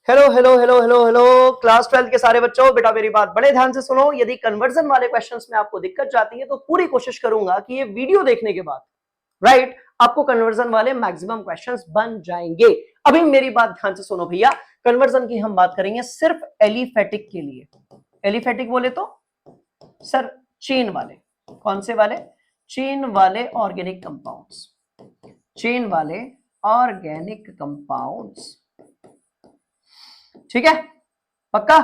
Hello hello hello hello hello class 12 के सारे बच्चों, बेटा मेरी बात बड़े ध्यान से सुनो। यदि कन्वर्जन वाले क्वेश्चंस में आपको दिक्कत जाती है तो पूरी कोशिश करूंगा कि ये वीडियो देखने के बाद राइट आपको कन्वर्जन वाले मैक्सिमम क्वेश्चंस बन जाएंगे। अभी मेरी बात ध्यान से सुनो भैया, कन्वर्जन की हम बात करेंगे सिर्फ एलिफेटिक के लिए। एलिफेटिक बोले तो सर चेन वाले, कौन से वाले? चेन वाले ऑर्गेनिक कंपाउंड्स, चेन वाले ऑर्गेनिक कंपाउंड्स, ठीक है? पक्का?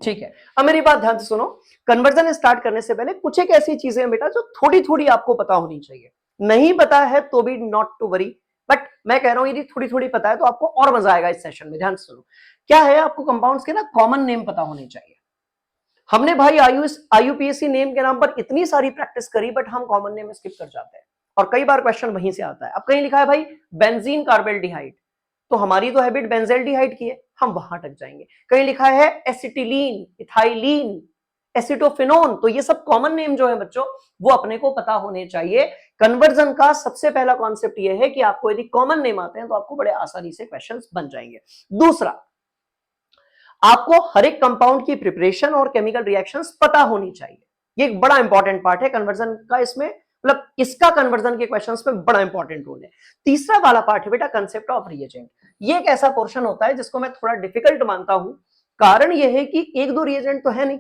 ठीक है। अब मेरी बात ध्यान से सुनो, कन्वर्जन स्टार्ट करने से पहले कुछ एक ऐसी चीजें हैं बेटा जो थोड़ी थोड़ी आपको पता होनी चाहिए। नहीं पता है तो भी नॉट टू वरी, बट मैं कह रहा हूं यदि थोड़ी थोड़ी पता है तो आपको और मजा आएगा इस सेशन में। ध्यान से सुनो, क्या है, आपको कंपाउंड्स के ना कॉमन नेम पता होने चाहिए। हमने भाई आईयूपीएससी नेम के नाम पर इतनी सारी प्रैक्टिस करी, बट हम कॉमन नेम स्किप कर जाते हैं और कई बार क्वेश्चन वहीं से आता है। अब कहीं लिखा है भाई बेंजीन कार्बेल्डिहाइड, तो हमारी तो हैबिट बेंजेल्डिहाइड की है, हम वहां तक जाएंगे। कहीं लिखा है एसिटिलीन, इथाइलीन, एसिटोफिनोन, तो ये सब कॉमन नेम जो है बच्चों वो अपने को पता होने चाहिए। कन्वर्जन का सबसे पहला कॉन्सेप्ट ये है कि आपको यदि कॉमन नेम आते हैं तो आपको बड़े आसानी से क्वेश्चंस बन जाएंगे। दूसरा, आपको हर एक कंपाउंड की प्रिपरेशन और केमिकल रिएक्शंस पता होनी चाहिए। ये एक बड़ा इंपॉर्टेंट पार्ट है कन्वर्जन का, इसमें मतलब इसका कन्वर्जन के क्वेश्चंस में बड़ा इंपॉर्टेंट रोल है। तीसरा वाला पार्ट है बेटा कंसेप्ट ऑफ रिएजेंट। ये एक ऐसा पोर्शन होता है जिसको मैं थोड़ा डिफिकल्ट मानता हूं। कारण यह है कि एक दो रिएजेंट तो है नहीं,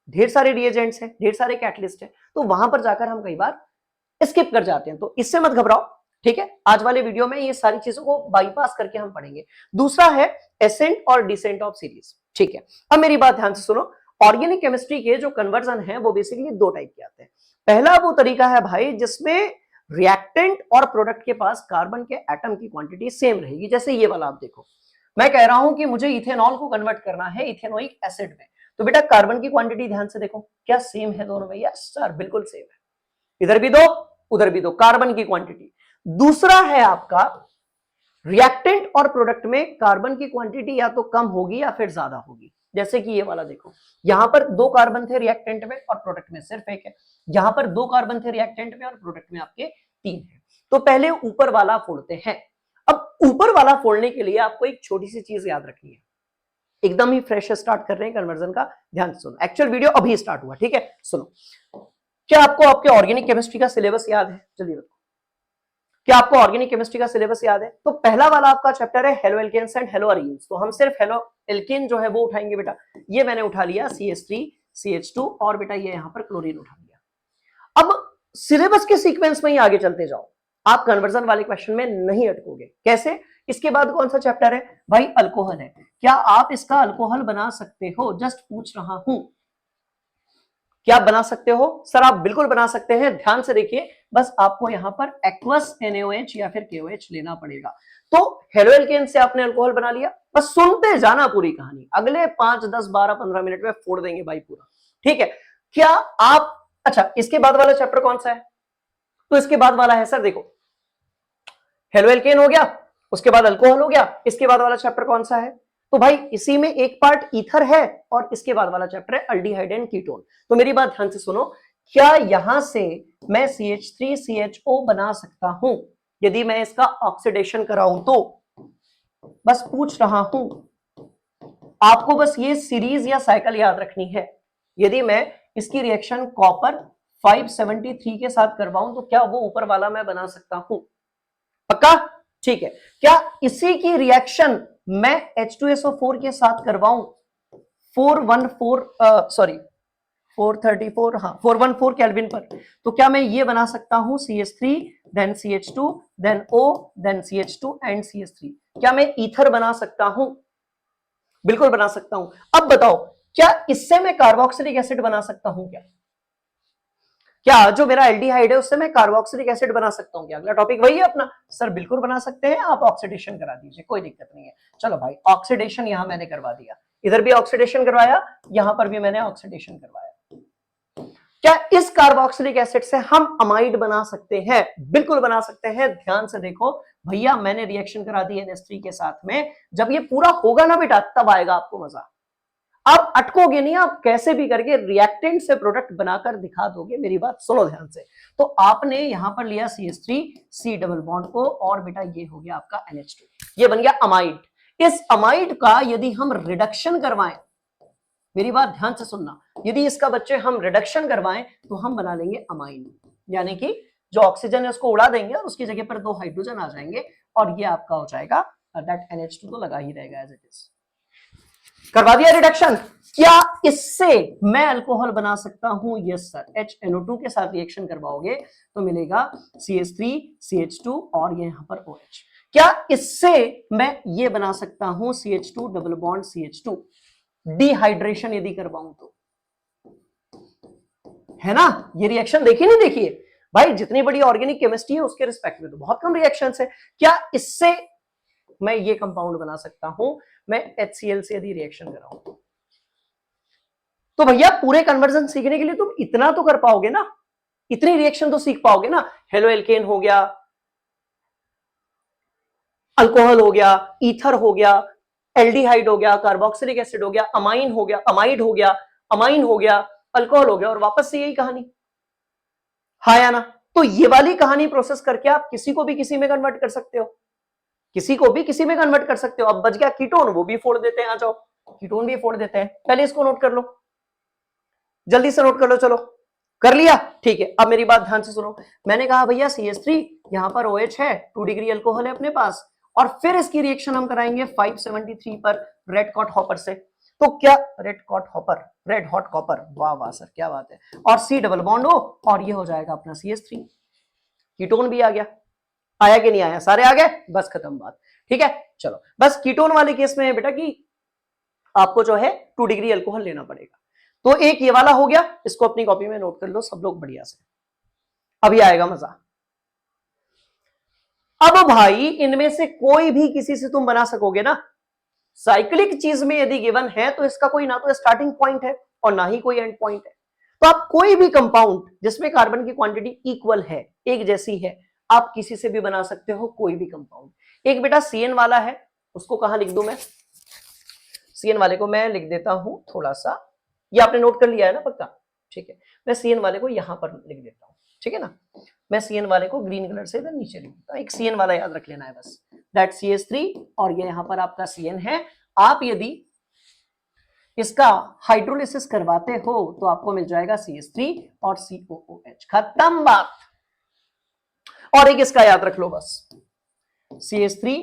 ढेर सारे रिएजेंट्स हैं, ढेर सारे कैटलिस्ट हैं, तो वहां पर जाकर हम कई बार स्किप कर जाते हैं। तो इससे मत घबराओ, ठीक है? आज वाले वीडियो में ये सारी चीजों को बाईपास करके हम पढ़ेंगे। दूसरा है एसेंट और डिसेंट ऑफ सीरीज, ठीक है? अब मेरी बात ध्यान से सुनो, ऑर्गेनिक केमिस्ट्री के जो कन्वर्जन है वो बेसिकली दो टाइप के आते हैं। पहला वो तरीका है भाई जिसमें रिएक्टेंट और प्रोडक्ट के पास कार्बन के एटम की क्वांटिटी सेम रहेगी। जैसे ये वाला आप देखो, मैं कह रहा हूं कि मुझे इथेनॉल को कन्वर्ट करना है इथेनोइक एसिड में, तो बेटा कार्बन की क्वांटिटी ध्यान से देखो, क्या सेम है दोनों में? यस सर, बिल्कुल सेम है। इधर भी दो उधर भी दो, कार्बन की क्वांटिटी। दूसरा है आपका रिएक्टेंट और प्रोडक्ट में कार्बन की क्वांटिटी या तो कम होगी या फिर ज्यादा होगी। जैसे कि ये वाला देखो, यहां पर दो कार्बन थे रिएक्टेंट में और प्रोडक्ट में सिर्फ एक है, यहां पर दो कार्बन थे रिएक्टेंट में और प्रोडक्ट में आपके तीन है। तो पहले ऊपर वाला फोड़ते हैं। अब ऊपर वाला फोड़ने के लिए आपको एक छोटी सी चीज याद रखनी है, एकदम ही फ्रेश स्टार्ट कर रहे हैं कन्वर्जन का, ध्यान से सुनो, एक्चुअल वीडियो अभी स्टार्ट हुआ, ठीक है? सुनो, क्या आपको आपके ऑर्गेनिक केमिस्ट्री का सिलेबस याद है? जल्दी बताओ, क्या आपको ऑर्गेनिक केमिस्ट्री का सिलेबस याद है? तो पहला वाला आपका चैप्टर है haloalkanes and haloarenes, तो हम सिर्फ हेलो एल्केन जो है वो उठाएंगे बेटा। ये मैंने उठा लिया CH3 CH2 और बेटा ये यहां पर क्लोरीन उठा लिया। अब सिलेबस के सीक्वेंस में ही आगे चलते जाओ, आप कन्वर्जन वाले क्वेश्चन में नहीं अटकोगे। कैसे? इसके बाद कौन सा चैप्टर है भाई? अल्कोहल है। क्या आप इसका अल्कोहल बना सकते हो? जस्ट पूछ रहा हूं, क्या आप बना सकते हो? सर आप बिल्कुल बना सकते हैं। ध्यान से देखिए, बस आपको यहां पर एक्वस NaOH या फिर KOH लेना पड़ेगा। तो हेलो एल्केन से आपने अल्कोहल बना लिया, बस सुनते जाना पूरी कहानी, अगले 5 10 12 15 मिनट में फोड़ देंगे भाई पूरा, ठीक है? क्या आप, अच्छा इसके बाद वाला चैप्टर कौन सा है? तो इसके बाद वाला है सर देखो, हेलो एल्केन हो गया, उसके बाद अल्कोहल हो गया, इसके बाद वाला चैप्टर कौन सा है? तो भाई इसी में एक पार्ट ईथर है और इसके बाद वाला चैप्टर है अल्डिहाइड एंड कीटोन। तो मेरी बात ध्यान से सुनो, क्या यहां से मैं CH3CHO बना सकता हूं यदि मैं इसका ऑक्सीडेशन कराऊं तो? बस पूछ रहा हूं, आपको बस ये सीरीज या साइकिल याद रखनी है। यदि मैं इसकी रिएक्शन कॉपर 573 के साथ करवाऊं तो क्या वो ऊपर वाला मैं बना सकता हूं? पक्का? ठीक है। क्या इसी की रिएक्शन मैं H2SO4 के साथ करवाऊं 414 केल्विन पर, तो क्या मैं ये बना सकता हूं CH3 then CH2 then O then CH2 and CH3? क्या मैं ईथर बना सकता हूं? बिल्कुल बना सकता हूं। अब बताओ, क्या इससे मैं कार्बोक्सिलिक एसिड बना सकता हूं? क्या जो मेरा एल्डिहाइड है उससे मैं कार्बोक्सिलिक एसिड बना सकता हूं क्या? अगला टॉपिक वही है अपना, सर बिल्कुल बना सकते हैं, आप ऑक्सीडेशन करा दीजिए, कोई दिक्कत नहीं है। चलो भाई ऑक्सीडेशन यहां मैंने करवा दिया, इधर भी ऑक्सीडेशन करवाया, यहां पर भी मैंने ऑक्सीडेशन करवाया। क्या इस कार्बोक्सिलिक एसिड से हम अमाइड बना सकते हैं? बिल्कुल बना सकते हैं। ध्यान से देखो भैया, मैंने रिएक्शन करा दी NH3 के साथ में, जब ये पूरा होगा ना बेटा तब आएगा आपको मजा। आप अटकोगे नहीं, आप कैसे भी करके रिएक्टेंट से प्रोडक्ट बनाकर दिखा दोगे। मेरी बात सुनो ध्यान से, तो आपने यहां पर लिया CH3 C डबल बॉन्ड को और बेटा ये हो गया आपका NH2, ये बन गया अमाइड। इस अमाइड का यदि हम रिडक्शन करवाएं, मेरी बात ध्यान से सुनना, यदि इसका बच्चे हम रिडक्शन करवाएं तो हम बना लेंगे अमाइन, यानी कि जो ऑक्सीजन है उसको उड़ा देंगे और उसकी जगह पर 2 हाइड्रोजन आ जाएंगे और ये आपका हो जाएगा दैट NH2 तो लगा ही रहेगा एज इट इज। करवा दिया रिडक्शन। क्या इससे मैं अल्कोहल बना सकता हूं? यस सर, HNO2 के साथ रिएक्शन करवाओगे तो मिलेगा CH3 CH2 और ये यहां पर OH। क्या इससे मैं ये बना सकता हूं CH2 double bond CH2? Dehydration यदि करवाऊं तो, है ना? ये रिएक्शन देखिए नहीं देखिए भाई, जितनी बड़ी ऑर्गेनिक केमिस्ट्री है उसके रिस्पेक्ट में तो बहुत कम रिएक्शंस है। क्या इससे मैं ये कंपाउंड बना सकता हूं? मैं HCl से यदि रिएक्शन कराऊं तो भैया पूरे कन्वर्जन सीखने के लिए तुम इतना तो कर पाओगे ना, इतनी रिएक्शन तो सीख पाओगे ना। हेलो एल्केन हो गया, अल्कोहल हो गया, ईथर हो गया, एल्डिहाइड हो गया, कार्बोक्सिलिक एसिड हो गया, अमाइन हो गया, अमाइड हो गया, अमाइन हो गया, अल्कोहल हो गया, और वापस से यही कहानी, हाँ या ना? तो ये वाली कहानी प्रोसेस करके आप किसी को भी किसी में कन्वर्ट कर सकते हो, किसी को भी किसी में कन्वर्ट कर सकते हो। अब बच गया कीटोन, वो भी फोड़ देते हैं, आ जाओ कीटोन भी फोड़ देते हैं। पहले इसको नोट कर लो, जल्दी से नोट कर लो। चलो कर लिया, ठीक है। अब मेरी बात ध्यान से सुनो, मैंने कहा भैया CH3 यहां पर OH है, 2 डिग्री अल्कोहल है अपने पास, और फिर इसकी रिएक्शन हम कराएंगे 573 पर रेड कॉट हॉपर से। तो क्या red cot hopper, red hot copper, वाह वाह सर क्या बात है, और C डबल बॉन्ड हो और ये हो जाएगा अपना CH3, कीटोन भी आ गया। आया कि नहीं आया? सारे आ गए, बस खत्म बात, ठीक है। चलो बस कीटोन वाले केस में है बेटा कि आपको जो है 2 डिग्री अल्कोहल लेना पड़ेगा। तो एक ये वाला हो गया, इसको अपनी कॉपी में नोट कर लो सब लोग बढ़िया से, अभी आएगा मजा। अब भाई इनमें से कोई भी किसी से तुम बना सकोगे ना। साइक्लिक चीज में यदि गिवन है तो इसका कोई ना तो स्टार्टिंग पॉइंट है और ना ही कोई एंड पॉइंट है। तो आप कोई भी कंपाउंड जिसमें कार्बन की क्वांटिटी इक्वल है, एक जैसी है, आप किसी से भी बना सकते हो कोई भी कंपाउंड। एक बेटा CN वाला है, उसको कहां लिख दूं मैं? CN वाले को मैं लिख देता हूं थोड़ा सा, ये आपने नोट कर लिया है ना पक्का? ठीक है, मैं CN वाले को यहां पर लिख देता हूं, ठीक है ना। मैं CN वाले को ग्रीन कलर से इधर नीचे लिख देता हूं, एक CN वाला याद रख लेना है बस, दैट CH3 और ये यहां पर आपका CN है। आप यदि इसका हाइड्रोलिसिस करवाते हो तो आपको मिल जाएगा CH3 और COOH, खत्म बात। और एक इसका याद रख लो बस, CH3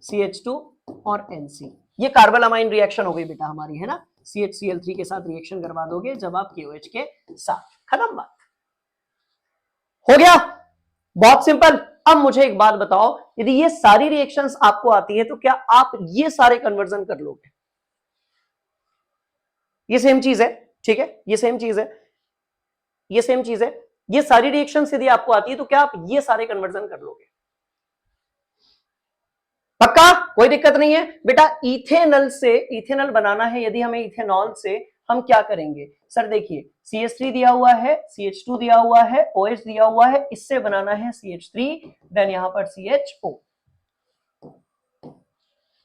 CH2 और NC, ये कार्बन अमाइन रिएक्शन हो गई बेटा हमारी, है ना। CHCl3 के साथ रिएक्शन करवा दोगे जब आप KOH के साथ, खत्म बात, हो गया, बहुत सिंपल। अब मुझे एक बात बताओ, यदि ये सारी रिएक्शंस आपको आती है तो क्या आप ये सारे कन्वर्जन कर लोगे? ये सेम चीज है, ठीक है, ये सेम चीज है, ये सेम चीज है। ये सारी रिएक्शंस यदि आपको आती है तो क्या आप ये सारे कन्वर्जन कर लोगे? पक्का? कोई दिक्कत नहीं है बेटा। इथेनॉल से इथेनॉल बनाना है यदि हमें, इथेनॉल से हम क्या करेंगे? सर देखिए CH3 दिया हुआ है, CH2 दिया हुआ है, OH दिया हुआ है, इससे बनाना है CH3, देन यहां पर CHO।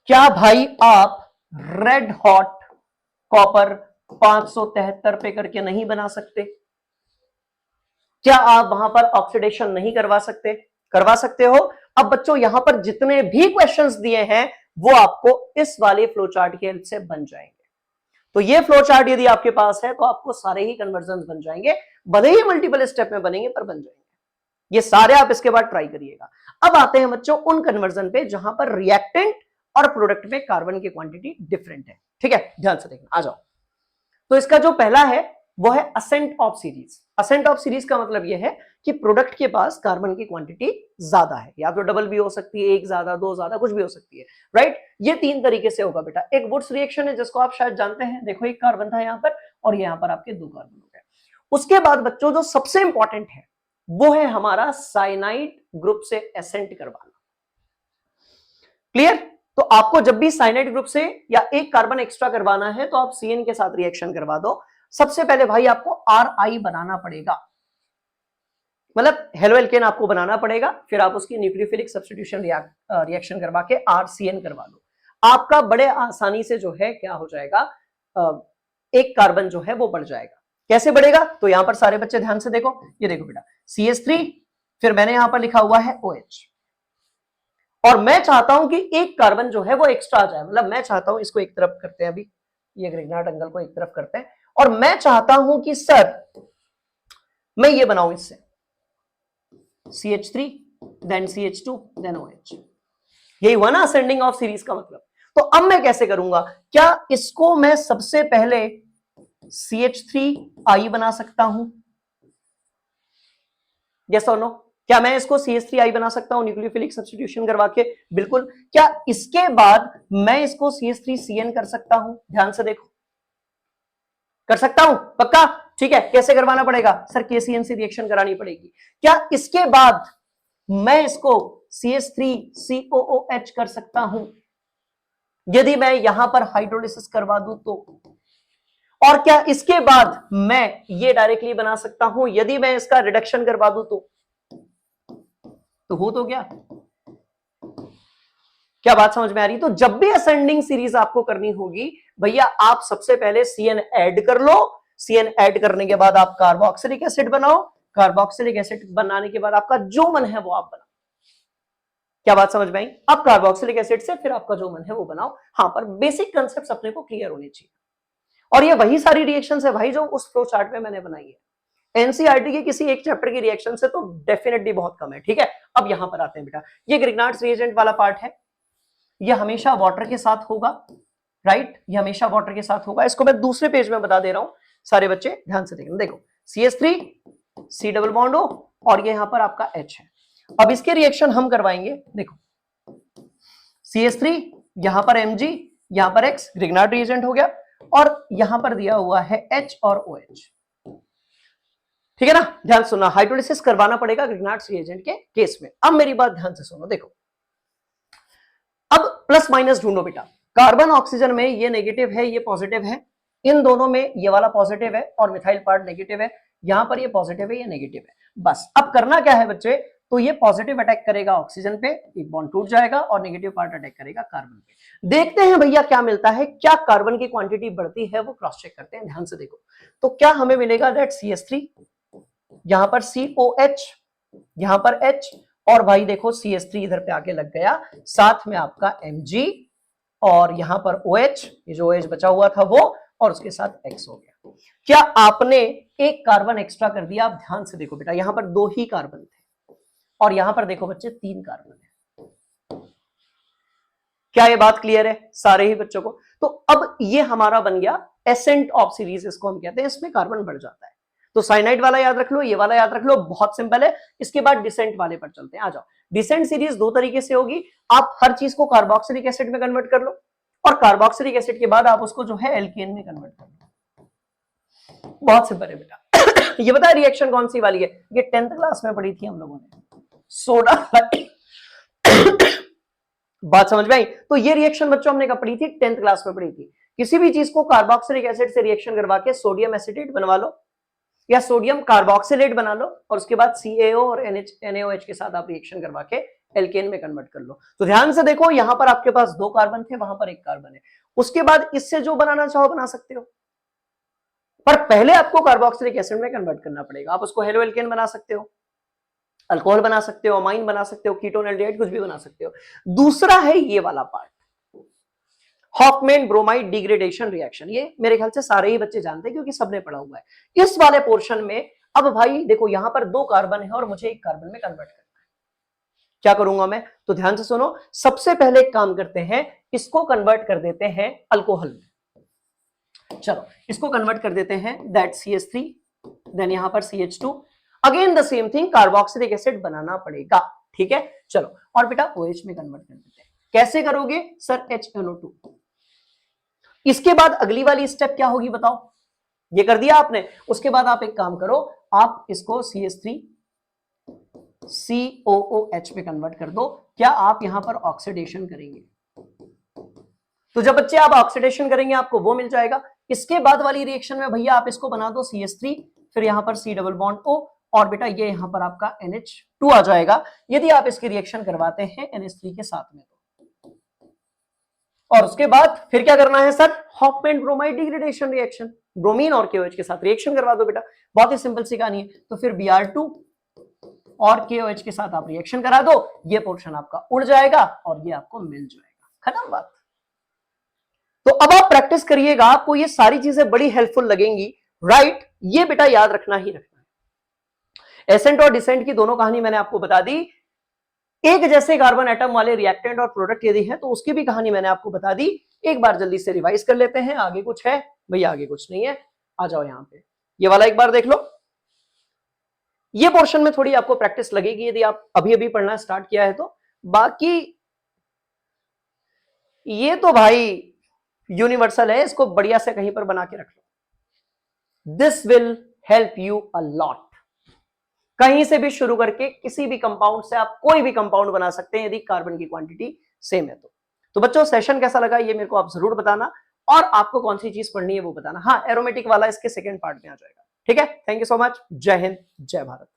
क्या भाई आप रेड हॉट कॉपर 573 पे करके नहीं बना सकते? क्या आप वहां पर ऑक्सीडेशन नहीं करवा सकते? करवा सकते हो। अब बच्चों यहां पर जितने भी क्वेश्चंस दिए हैं वो आपको इस वाले फ्लो चार्ट के हेल्प से बन जाएंगे। तो ये फ्लो चार्ट यदि आपके पास है तो आपको सारे ही कन्वर्जन बन जाएंगे, भले ही मल्टीपल स्टेप में बनेंगे पर बन जाएंगे। ये सारे आप इसके बाद ट्राई करिएगा। अब आते हैं बच्चों उन कन्वर्जन पे जहां पर रिएक्टेंट और प्रोडक्ट में कार्बन की क्वांटिटी डिफरेंट है, ठीक है, ध्यान से देखना, आ जाओ। तो इसका जो पहला है वो है ascent of series. Ascent of series का मतलब यह है कि प्रोडक्ट के पास कार्बन की क्वांटिटी ज्यादा है, या तो डबल भी हो सकती है, एक ज्यादा, दो ज्यादा, कुछ भी हो सकती है, राइट। ये 3 तरीके से होगा बेटा। एक वुड्स रिएक्शन है जिसको आप शायद जानते हैं, देखो एक कार्बन था यहां पर और यहां पर आपके 2 कार्बन हो गए। उसके बाद बच्चों जो सबसे इंपॉर्टेंट है वो है हमारा साइनाइड ग्रुप से एसेंट करवाना। क्लियर? तो आपको जब भी साइनाइड ग्रुप से या एक कार्बन एक्स्ट्रा करवाना है तो आप CN के साथ रिएक्शन करवा दो। सबसे पहले भाई आपको RI बनाना पड़ेगा, मतलब हेलो एल्केन आपको बनाना पड़ेगा, फिर आप उसकी न्यूक्लियोफिलिक सब्स्टिट्यूशन रिएक्शन करवा के RCN करवा लो। आपका बड़े आसानी से जो है क्या हो जाएगा, एक कार्बन जो है वो बढ़ जाएगा। कैसे बढ़ेगा? तो यहां पर सारे बच्चे ध्यान से देखो, ये देखो बेटा CH3, फिर मैंने यहां पर लिखा हुआ है OH, और मैं चाहता हूं कि एक कार्बन जो है वो एक्स्ट्रा आ जाए, मतलब मैं चाहता हूं, इसको एक तरफ करते हैं, अभी ये ग्रिग्नार्ड एंगल को एक तरफ करते हैं, और मैं चाहता हूं कि सर मैं ये बनाऊं इससे CH3 then CH2 then OH। यही हुआ ना असेंडिंग ऑफ सीरीज का मतलब। तो अब मैं कैसे करूंगा, क्या इसको मैं सबसे पहले CH3I बना सकता हूं? यस और नो? क्या मैं इसको CH3I बना सकता हूं न्यूक्लियोफिलिक सब्स्टिट्यूशन करवा के? बिल्कुल। क्या इसके बाद मैं इसको CH3CN कर सकता हूं? ध्यान से देखो, कर सकता हूं पक्का? ठीक है, कैसे करवाना पड़ेगा सर? KCN से रिएक्शन करानी पड़ेगी। क्या इसके बाद मैं इसको CH3COOH कर सकता हूं यदि मैं यहां पर हाइड्रोलिसिस करवा दूं तो? और क्या इसके बाद मैं ये डायरेक्टली बना सकता हूं यदि मैं इसका रिडक्शन करवा दूं तो? हो तो गया। क्या बात समझ में आ रही? तो जब भी असेंडिंग सीरीज आपको करनी होगी भैया, आप सबसे पहले CN ऐड कर लो। CN ऐड करने के बाद आप कार्बोक्सिलिक एसिड बनाओ। कार्बोक्सिलिक एसिड बनाने के बाद आपका जो मन है वो आप बनाओ। क्या बात समझ में आई? अब कार्बोक्सिलिक एसिड से फिर आपका जो मन है वो बनाओ। हाँ, पर बेसिक कंसेप्ट अपने को क्लियर होने चाहिए। और ये वही सारी रिएक्शंस है भाई जो उस फ्लो चार्ट में मैंने बनाई है। एनसीईआरटी के किसी एक चैप्टर की रिएक्शन से तो डेफिनेटली बहुत कम है। ठीक है, अब यहां पर आते हैं बेटा, ये ग्रिग्नार्ड्स रिएजेंट वाला पार्ट है, ये हमेशा वाटर के साथ होगा, राइट? ये हमेशा वाटर के साथ होगा। इसको मैं दूसरे पेज में बता दे रहा हूं, सारे बच्चे ध्यान से देखना। देखो CH3 C double bond O और ये यहां पर आपका H है। अब इसके रिएक्शन हम करवाएंगे। देखो CH3 यहां पर Mg, यहां पर X ग्रिग्नार्ड रिएजेंट हो गया, और यहां पर दिया हुआ है H और OH। ठीक है ना? ध्यान सुनना, हाइड्रोलिसिस करवाना पड़ेगा ग्रिग्नार्ड्स रिएजेंट के केस में। अब मेरी बात ध्यान से सुनो, देखो अब प्लस माइनस ढूंढो बेटा। कार्बन ऑक्सीजन में ये नेगेटिव है, ये पॉजिटिव है, इन दोनों में ये वाला पॉजिटिव है और मिथाइल पार्ट नेगेटिव है, यहां पर ये पॉजिटिव है, ये नेगेटिव है। बस अब करना क्या है बच्चे, तो ये पॉजिटिव अटैक करेगा ऑक्सीजन पे, एक बॉन्ड टूट जाएगा, और नेगेटिव पार्ट अटैक करेगा कार्बन पे। देखते हैं भैया क्या मिलता है, क्या कार्बन की क्वांटिटी बढ़ती है, वो क्रॉस चेक करते हैं। ध्यान से देखो, तो क्या हमें मिलेगा दैट CH3, यहां पर COH, यहां पर H, और भाई देखो CH3 इधर पे आके लग गया, साथ में आपका Mg, और यहां पर OH, ये जो OH बचा हुआ था वो, और उसके साथ X हो गया। क्या आपने एक कार्बन एक्स्ट्रा कर दिया? आप ध्यान से देखो बेटा, यहां पर 2 ही कार्बन थे, और यहां पर देखो बच्चे 3 कार्बन है। क्या ये बात क्लियर है सारे ही बच्चों को? तो अब ये हमारा बन गया एसेंट ऑफ सीरीज, इसको हम कहते हैं, इसमें कार्बन बढ़ जाता है। तो साइनाइड वाला याद रख लो, ये वाला याद रख लो, बहुत सिंपल है। इसके बाद डिसेंट वाले पर चलते हैं, आ जाओ। डिसेंट सीरीज 2 तरीके से होगी, आप हर चीज को कार्बोक्सिलिक एसिड में कन्वर्ट कर लो, और कार्बोक्सिलिक एसिड के बाद आप उसको जो है एल्केन में कन्वर्ट कर लो। बहुत सिंपल है बेटा। ये बता रिएक्शन कौन सी वाली है? ये 10th क्लास में पढ़ी थी हम लोगों ने, सोडा। बात समझ में आई? तो ये रिएक्शन बच्चों हमने कब पढ़ी थी? 10th क्लास में पढ़ी थी। किसी भी चीज को कार्बोक्सिलिक एसिड से रिएक्शन करवा के सोडियम एसिटेट बनवा लो, या सोडियम कार्बोक्सिलेट बना लो, और उसके बाद CaO और NaOH के साथ आप रिएक्शन करवा के एल्केन में कन्वर्ट कर लो। तो ध्यान से देखो, यहां पर आपके पास 2 कार्बन थे, वहां पर 1 कार्बन है। उसके बाद इससे जो बनाना चाहो बना सकते हो, पर पहले आपको कार्बोक्सिलिक एसिड में कन्वर्ट करना पड़ेगा। आप उसको हेलो एल्केन बना सकते हो, अल्कोहल बना सकते हो, अमाइन बना सकते हो, कीटोन एल्डिहाइड, कुछ भी बना सकते हो। दूसरा है ये वाला part, Hoffmann bromide degradation reaction. ये मेरे ख्याल से सारे ही बच्चे जानते हैं क्योंकि सबने पढ़ा हुआ है। इस वाले पोर्शन में अब भाई देखो, यहां पर 2 कार्बन है और मुझे 1 कार्बन में कन्वर्ट करना है। क्या करूंगा मैं? तो ध्यान से सुनो, सबसे पहले एक काम करते हैं, इसको कन्वर्ट कर देते हैं अल्कोहल में। चलो इसको कन्वर्ट कर देते हैं, दैट CH3, देन यहां पर CH2, again the same thing, carboxylic acid बनाना पड़ेगा। ठीक है, चलो, और बेटा OH में कन्वर्ट कर देते हैं। कैसे करोगे सर? HNO2। इसके बाद अगली वाली स्टेप क्या होगी बताओ? ये कर दिया आपने, उसके बाद आप एक काम करो, आप इसको CH3 COOH में कन्वर्ट कर दो। क्या आप यहां पर ऑक्सीडेशन करेंगे? तो जब बच्चे आप ऑक्सीडेशन करेंगे आपको वो मिल जाएगा। इसके बाद वाली रिएक्शन में भैया आप इसको बना दो CH3, फिर यहां पर C डबल बॉन्ड O, और बेटा ये यहां पर आपका NH2 आ जाएगा यदि आप इसकी रिएक्शन करवाते हैं NH3 के साथ में। और उसके बाद फिर क्या करना है sir? Hoffmann bromide degradation reaction, bromine और KOH के साथ रिएक्शन करवा दो बेटा। बहुत ही सिंपल सी कहानी है। तो फिर Br2 और KOH के साथ आप रिएक्शन करा दो, ये पोर्शन आपका उड़ जाएगा और ये आपको मिल जाएगा। खत्म बात। तो अब आप प्रैक्टिस करिएगा, आपको ये सारी चीजें बड़ी हेल्पफुल लगेंगी, राइट? ये बेटा याद रखना ही रखना है। एसेंट और डिसेंट की दोनों कहानी मैंने आपको बता दी। एक जैसे कार्बन एटम वाले रिएक्टेंट और प्रोडक्ट यदि है तो उसकी भी कहानी मैंने आपको बता दी। एक बार जल्दी से रिवाइज कर लेते हैं। आगे कुछ है भैया? आगे कुछ नहीं है। आ जाओ यहां पे, ये वाला एक बार देख लो। ये पोर्शन में थोड़ी आपको प्रैक्टिस लगेगी यदि आप अभी अभी पढ़ना स्टार्ट किया है तो। बाकी ये तो भाई यूनिवर्सल है, इसको बढ़िया से कहीं पर बना के रख लो। This will help you a lot. कहीं से भी शुरू करके किसी भी कंपाउंड से आप कोई भी कंपाउंड बना सकते हैं यदि कार्बन की क्वांटिटी सेम है तो बच्चों सेशन कैसा लगा ये मेरे को आप जरूर बताना, और आपको कौन सी चीज पढ़नी है वो बताना। हाँ, एरोमेटिक वाला इसके सेकंड पार्ट में आ जाएगा। ठीक है, थैंक यू सो मच। जय हिंद, जय भारत।